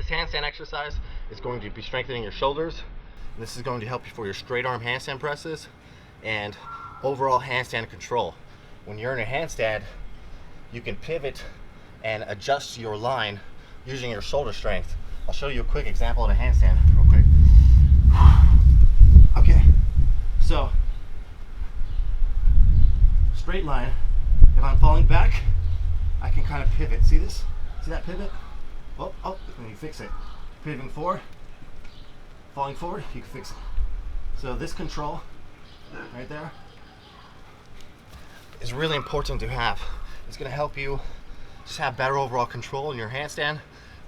This handstand exercise is going to be strengthening your shoulders. And this is going to help you for your straight arm handstand presses and overall handstand control. When you're in a handstand, you can pivot and adjust your line using your shoulder strength. I'll show you a quick example of a handstand real quick. Okay, so straight line. If I'm falling back, I can kind of pivot. See this? See that pivot? Oh, and you fix it. Pivoting forward, falling forward, you can fix it. So this control right there is really important to have. It's going to help you just have better overall control in your handstand,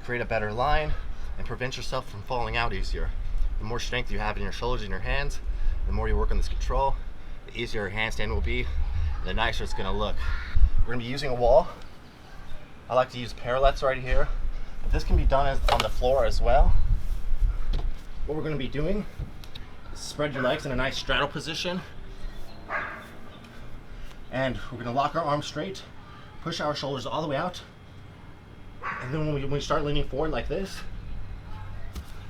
create a better line, and prevent yourself from falling out easier. The more strength you have in your shoulders and your hands, the more you work on this control, the easier your handstand will be, and the nicer it's going to look. We're going to be using a wall. I like to use parallettes right here, but this can be done on the floor as well. What we're going to be doing is spread your legs in a nice straddle position, and we're going to lock our arms straight, push our shoulders all the way out, and then when we start leaning forward like this,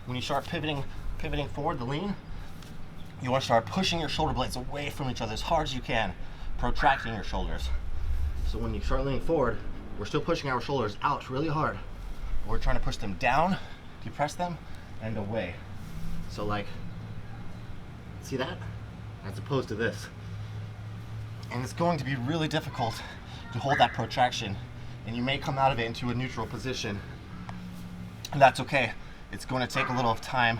when you start pivoting forward, the lean, you want to start pushing your shoulder blades away from each other as hard as you can, protracting your shoulders. So when you start leaning forward, we're still pushing our shoulders out really hard. We're trying to push them down, depress them, and away. So like, see that? As opposed to this. And it's going to be really difficult to hold that protraction, and you may come out of it into a neutral position. And that's okay. It's going to take a little time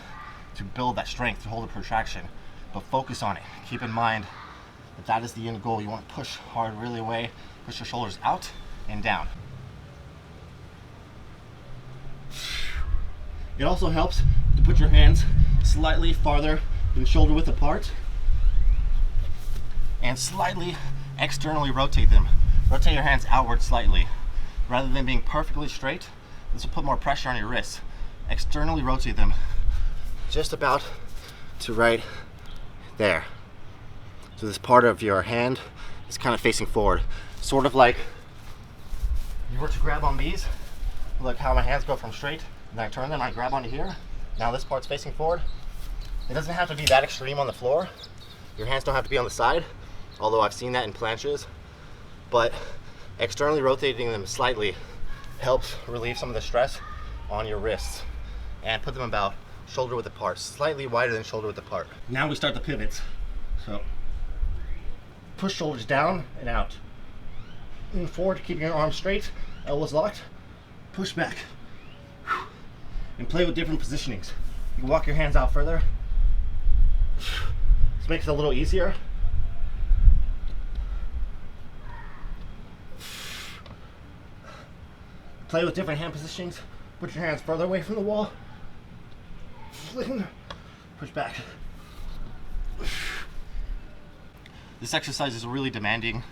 to build that strength to hold the protraction, but focus on it. Keep in mind that that is the end goal. You want to push hard, really away, push your shoulders out and down. It also helps to put your hands slightly farther than shoulder width apart and slightly externally rotate them. Rotate your hands outward slightly. Rather than being perfectly straight, this will put more pressure on your wrists. Externally rotate them just about to right there. So this part of your hand is kind of facing forward. Sort of like you were to grab on these, look how my hands go from straight, and then I turn them, I grab onto here. Now this part's facing forward. It doesn't have to be that extreme on the floor. Your hands don't have to be on the side, although I've seen that in planches. But externally rotating them slightly helps relieve some of the stress on your wrists and put them about shoulder width apart, slightly wider than shoulder width apart. Now we start the pivots. So push shoulders down and out. Lean forward, keeping your arms straight, elbows locked. Push back. And play with different positionings. You can walk your hands out further. This makes it a little easier. Play with different hand positionings. Put your hands further away from the wall. Fling. Push back. This exercise is really demanding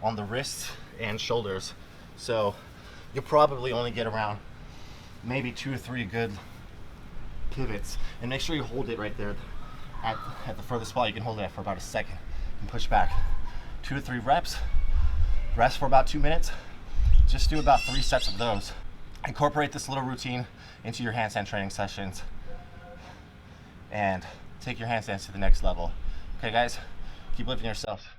on the wrists and shoulders, so you'll probably only get around maybe 2 or 3 good pivots, and make sure you hold it right there at the furthest spot. You can hold it for about a second and push back. 2 to 3 reps, rest for about 2 minutes. Just do about 3 sets of those. Incorporate this little routine into your handstand training sessions and take your handstands to the next level. Okay guys, keep lifting yourself.